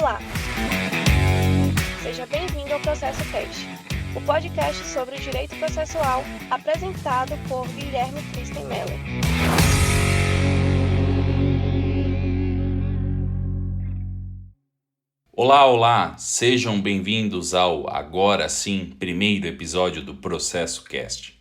Olá! Seja bem-vindo ao Processo Cast, o podcast sobre o direito processual apresentado por Guilherme Kristen Mello. Olá! Sejam bem-vindos ao, agora sim, primeiro episódio do Processo Cast.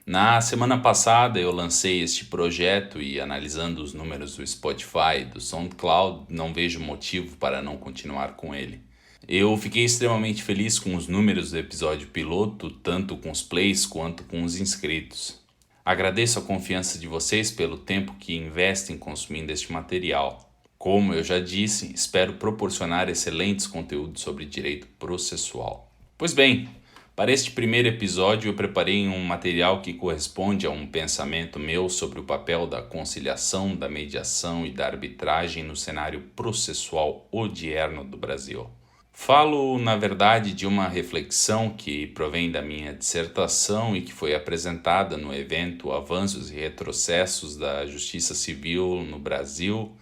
Na semana passada eu lancei este projeto e, analisando os números do Spotify e do SoundCloud, não vejo motivo para não continuar com ele. Eu fiquei extremamente feliz com os números do episódio piloto, tanto com os plays quanto com os inscritos. Agradeço a confiança de vocês pelo tempo que investem consumindo este material. Como eu já disse, espero proporcionar excelentes conteúdos sobre direito processual. Pois bem, para este primeiro episódio eu preparei um material que corresponde a um pensamento meu sobre o papel da conciliação, da mediação e da arbitragem no cenário processual odierno do Brasil. Falo, na verdade, de uma reflexão que provém da minha dissertação e que foi apresentada no evento Avanços e Retrocessos da Justiça Civil no Brasil,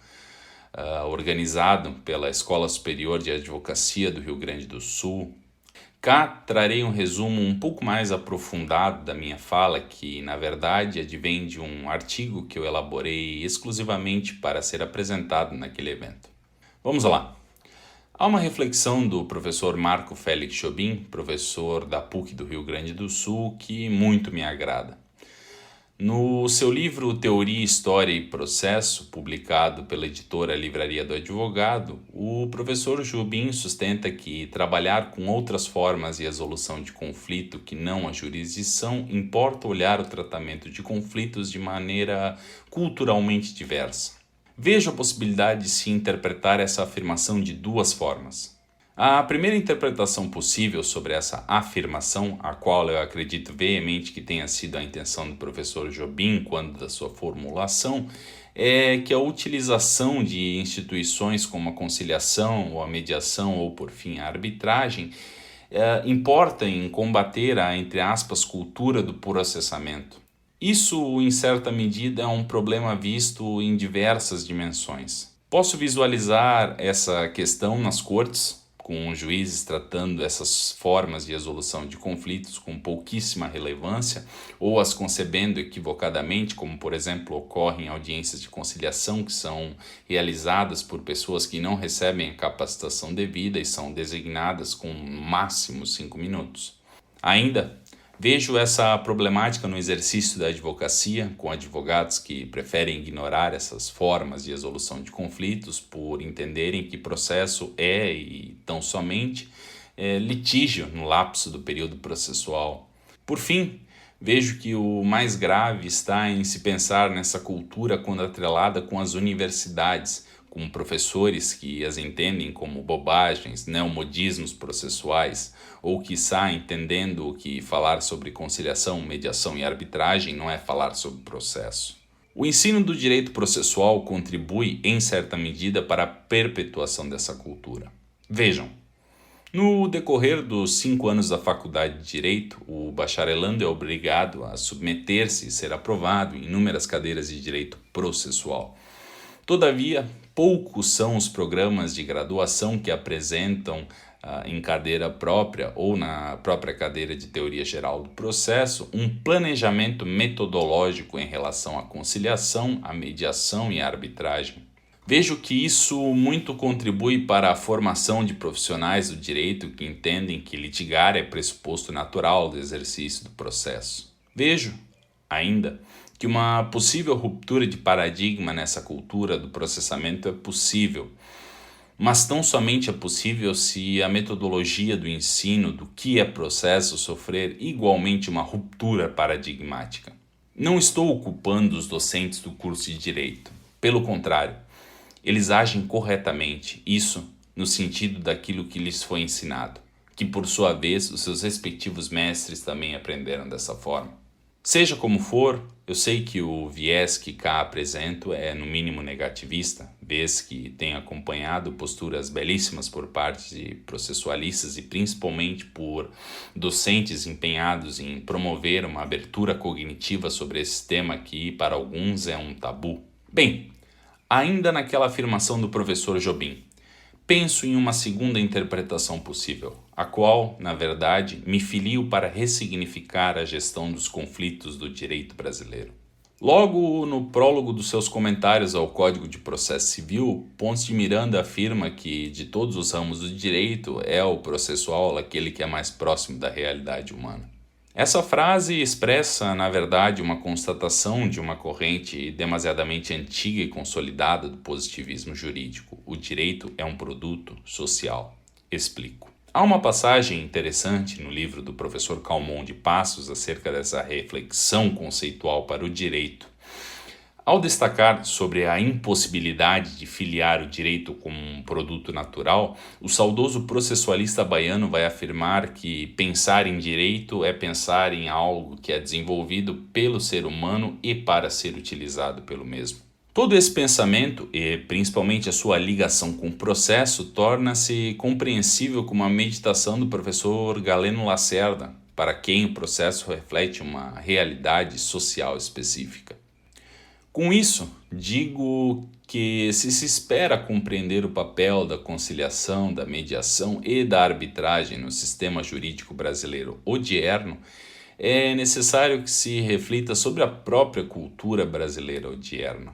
organizado pela Escola Superior de Advocacia do Rio Grande do Sul. Cá trarei um resumo um pouco mais aprofundado da minha fala, que na verdade advém de um artigo que eu elaborei exclusivamente para ser apresentado naquele evento. Vamos lá! Há uma reflexão do professor Marco Félix Jobim, professor da PUC do Rio Grande do Sul, que muito me agrada. No seu livro Teoria, História e Processo, publicado pela editora Livraria do Advogado, o professor Jobim sustenta que trabalhar com outras formas de resolução de conflito que não a jurisdição importa olhar o tratamento de conflitos de maneira culturalmente diversa. Vejo a possibilidade de se interpretar essa afirmação de duas formas. A primeira interpretação possível sobre essa afirmação, a qual eu acredito veemente que tenha sido a intenção do professor Jobim quando da sua formulação, é que a utilização de instituições como a conciliação ou a mediação ou, por fim, a arbitragem importa em combater a, entre aspas, cultura do processamento. Isso, em certa medida, é um problema visto em diversas dimensões. Posso visualizar essa questão nas cortes, com juízes tratando essas formas de resolução de conflitos com pouquíssima relevância ou as concebendo equivocadamente, como por exemplo ocorre em audiências de conciliação que são realizadas por pessoas que não recebem a capacitação devida e são designadas com no máximo 5 minutos. Ainda vejo essa problemática no exercício da advocacia, com advogados que preferem ignorar essas formas de resolução de conflitos por entenderem que processo é, e tão somente, litígio no lapso do período processual. Por fim, vejo que o mais grave está em se pensar nessa cultura quando atrelada com as universidades, com professores que as entendem como bobagens, neomodismos processuais, ou quiçá entendendo que falar sobre conciliação, mediação e arbitragem não é falar sobre processo. O ensino do direito processual contribui, em certa medida, para a perpetuação dessa cultura. Vejam, no decorrer dos 5 anos da faculdade de Direito, o bacharelando é obrigado a submeter-se e ser aprovado em inúmeras cadeiras de direito processual. Todavia, poucos são os programas de graduação que apresentam em cadeira própria ou na própria cadeira de teoria geral do processo um planejamento metodológico em relação à conciliação, à mediação e à arbitragem. Vejo que isso muito contribui para a formação de profissionais do direito que entendem que litigar é pressuposto natural do exercício do processo. Vejo, ainda, que uma possível ruptura de paradigma nessa cultura do processamento é possível, mas tão somente é possível se a metodologia do ensino do que é processo sofrer igualmente uma ruptura paradigmática. Não estou culpando os docentes do curso de Direito. Pelo contrário, eles agem corretamente, isso no sentido daquilo que lhes foi ensinado, que por sua vez os seus respectivos mestres também aprenderam dessa forma. Seja como for, eu sei que o viés que cá apresento é no mínimo negativista, vez que tenho acompanhado posturas belíssimas por parte de processualistas e principalmente por docentes empenhados em promover uma abertura cognitiva sobre esse tema que para alguns é um tabu. Bem, ainda naquela afirmação do professor Jobim, penso em uma segunda interpretação possível, a qual, na verdade, me filio para ressignificar a gestão dos conflitos do direito brasileiro. Logo no prólogo dos seus comentários ao Código de Processo Civil, Ponce de Miranda afirma que, de todos os ramos do direito, é o processual aquele que é mais próximo da realidade humana. Essa frase expressa, na verdade, uma constatação de uma corrente demasiadamente antiga e consolidada do positivismo jurídico. O direito é um produto social. Explico. Há uma passagem interessante no livro do professor Calmon de Passos acerca dessa reflexão conceitual para o direito. Ao destacar sobre a impossibilidade de filiar o direito como um produto natural, o saudoso processualista baiano vai afirmar que pensar em direito é pensar em algo que é desenvolvido pelo ser humano e para ser utilizado pelo mesmo. Todo esse pensamento, e principalmente a sua ligação com o processo, torna-se compreensível como a meditação do professor Galeno Lacerda, para quem o processo reflete uma realidade social específica. Com isso, digo que se espera compreender o papel da conciliação, da mediação e da arbitragem no sistema jurídico brasileiro odierno, é necessário que se reflita sobre a própria cultura brasileira odierna.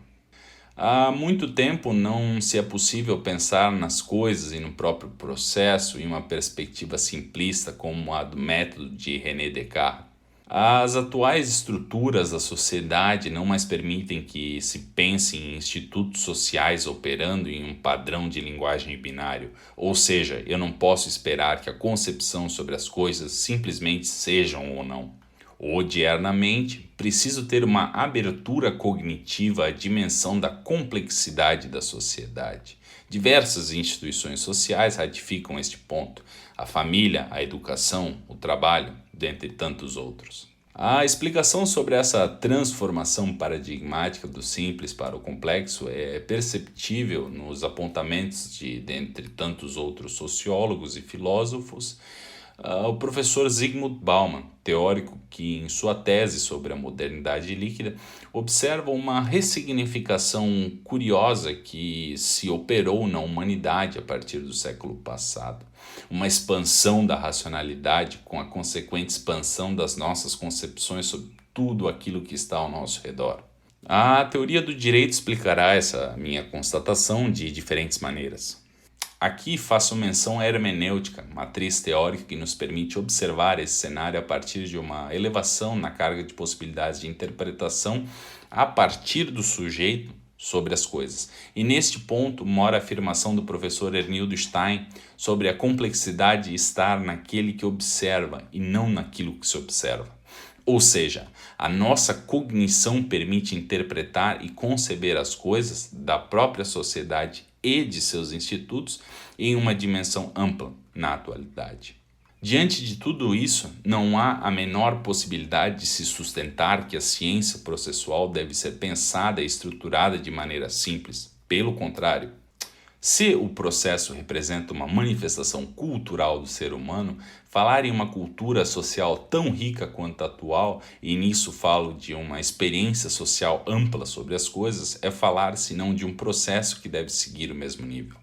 Há muito tempo não se é possível pensar nas coisas e no próprio processo em uma perspectiva simplista como a do método de René Descartes. As atuais estruturas da sociedade não mais permitem que se pense em institutos sociais operando em um padrão de linguagem binário, ou seja, eu não posso esperar que a concepção sobre as coisas simplesmente sejam ou não. Odiernamente, preciso ter uma abertura cognitiva à dimensão da complexidade da sociedade. Diversas instituições sociais ratificam este ponto: a família, a educação, o trabalho, dentre tantos outros. A explicação sobre essa transformação paradigmática do simples para o complexo é perceptível nos apontamentos de, dentre tantos outros sociólogos e filósofos, o professor Zygmunt Bauman, teórico que, em sua tese sobre a modernidade líquida, observa uma ressignificação curiosa que se operou na humanidade a partir do século passado. Uma expansão da racionalidade com a consequente expansão das nossas concepções sobre tudo aquilo que está ao nosso redor. A teoria do direito explicará essa minha constatação de diferentes maneiras. Aqui faço menção à hermenêutica, matriz teórica que nos permite observar esse cenário a partir de uma elevação na carga de possibilidades de interpretação a partir do sujeito sobre as coisas. E neste ponto mora a afirmação do professor Ernildo Stein sobre a complexidade de estar naquele que observa e não naquilo que se observa. Ou seja, a nossa cognição permite interpretar e conceber as coisas da própria sociedade e de seus institutos em uma dimensão ampla na atualidade. Diante de tudo isso, não há a menor possibilidade de se sustentar que a ciência processual deve ser pensada e estruturada de maneira simples. Pelo contrário, se o processo representa uma manifestação cultural do ser humano, falar em uma cultura social tão rica quanto a atual, e nisso falo de uma experiência social ampla sobre as coisas, é falar senão de um processo que deve seguir o mesmo nível.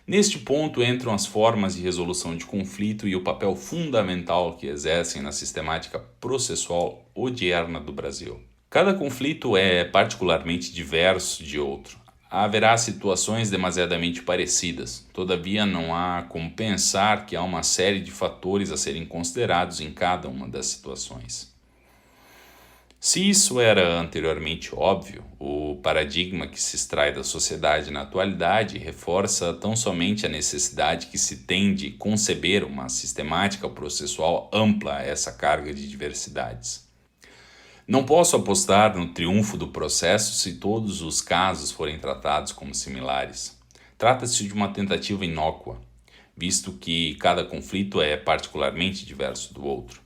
Neste ponto entram as formas de resolução de conflito e o papel fundamental que exercem na sistemática processual odierna do Brasil. Cada conflito é particularmente diverso de outro. Haverá situações demasiadamente parecidas, todavia não há como pensar que há uma série de fatores a serem considerados em cada uma das situações. Se isso era anteriormente óbvio, o paradigma que se extrai da sociedade na atualidade reforça tão somente a necessidade que se tem de conceber uma sistemática processual ampla a essa carga de diversidades. Não posso apostar no triunfo do processo se todos os casos forem tratados como similares. Trata-se de uma tentativa inócua, visto que cada conflito é particularmente diverso do outro.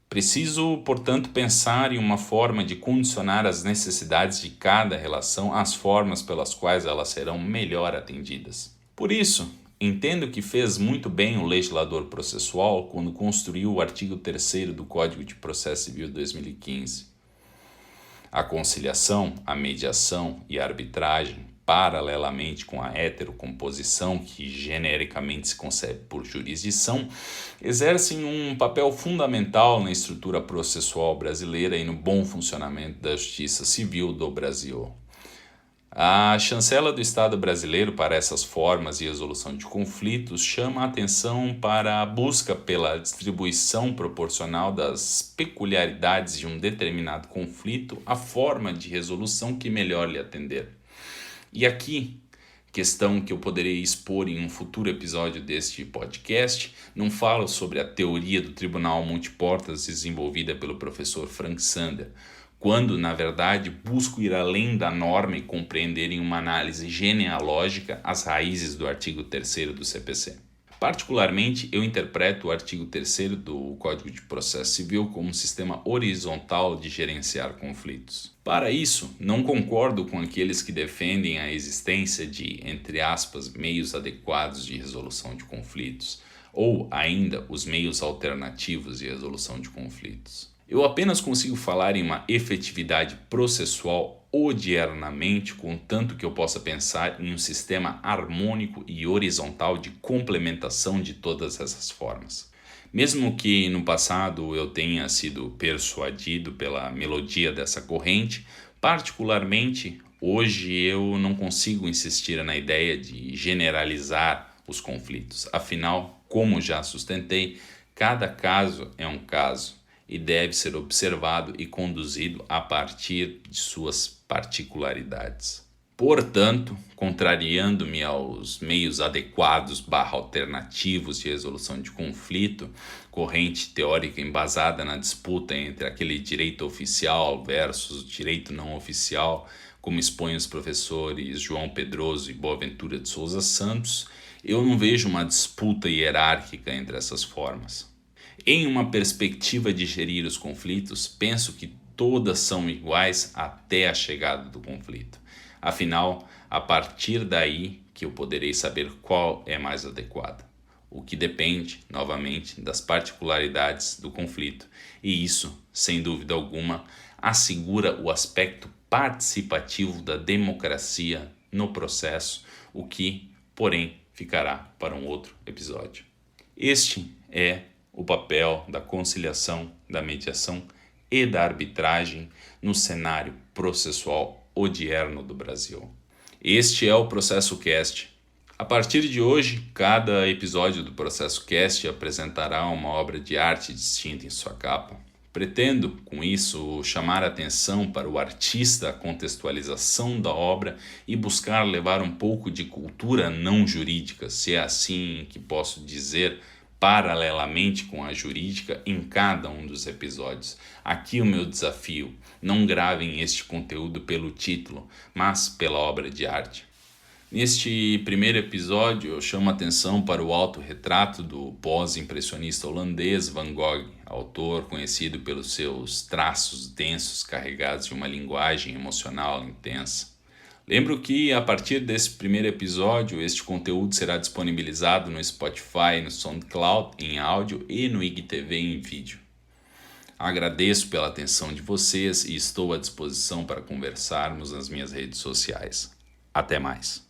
Preciso, portanto, pensar em uma forma de condicionar as necessidades de cada relação às formas pelas quais elas serão melhor atendidas. Por isso, entendo que fez muito bem o legislador processual quando construiu o artigo 3º do Código de Processo Civil de 2015. A conciliação, a mediação e a arbitragem, paralelamente com a heterocomposição, que genericamente se concebe por jurisdição, exercem um papel fundamental na estrutura processual brasileira e no bom funcionamento da justiça civil do Brasil. A chancela do Estado brasileiro para essas formas de resolução de conflitos chama a atenção para a busca pela distribuição proporcional das peculiaridades de um determinado conflito à forma de resolução que melhor lhe atender. E aqui, questão que eu poderei expor em um futuro episódio deste podcast, não falo sobre a teoria do tribunal multiportas desenvolvida pelo professor Frank Sander, quando, na verdade, busco ir além da norma e compreender em uma análise genealógica as raízes do artigo 3º do CPC. Particularmente, eu interpreto o artigo 3º do Código de Processo Civil como um sistema horizontal de gerenciar conflitos. Para isso, não concordo com aqueles que defendem a existência de, entre aspas, meios adequados de resolução de conflitos, ou ainda os meios alternativos de resolução de conflitos. Eu apenas consigo falar em uma efetividade processual odiernamente, contanto que eu possa pensar em um sistema harmônico e horizontal de complementação de todas essas formas. Mesmo que no passado eu tenha sido persuadido pela melodia dessa corrente, particularmente hoje eu não consigo insistir na ideia de generalizar os conflitos. Afinal, como já sustentei, cada caso é um caso e deve ser observado e conduzido a partir de suas particularidades. Portanto, contrariando-me aos meios adequados / alternativos de resolução de conflito, corrente teórica embasada na disputa entre aquele direito oficial versus direito não oficial, como expõem os professores João Pedroso e Boaventura de Souza Santos, eu não vejo uma disputa hierárquica entre essas formas. Em uma perspectiva de gerir os conflitos, penso que todas são iguais até a chegada do conflito. Afinal, a partir daí que eu poderei saber qual é mais adequada, o que depende, novamente, das particularidades do conflito. E isso, sem dúvida alguma, assegura o aspecto participativo da democracia no processo, o que, porém, ficará para um outro episódio. Este é o papel da conciliação, da mediação e da arbitragem no cenário processual odierno do Brasil. Este é o Processo Cast. A partir de hoje, cada episódio do Processo Cast apresentará uma obra de arte distinta em sua capa. Pretendo, com isso, chamar a atenção para o artista, a contextualização da obra e buscar levar um pouco de cultura não jurídica, se é assim que posso dizer, paralelamente com a jurídica em cada um dos episódios. Aqui o meu desafio: não gravem este conteúdo pelo título, mas pela obra de arte. Neste primeiro episódio, eu chamo a atenção para o autorretrato do pós-impressionista holandês Van Gogh, autor conhecido pelos seus traços densos carregados de uma linguagem emocional intensa. Lembro que, a partir desse primeiro episódio, este conteúdo será disponibilizado no Spotify, no SoundCloud em áudio e no IGTV em vídeo. Agradeço pela atenção de vocês e estou à disposição para conversarmos nas minhas redes sociais. Até mais!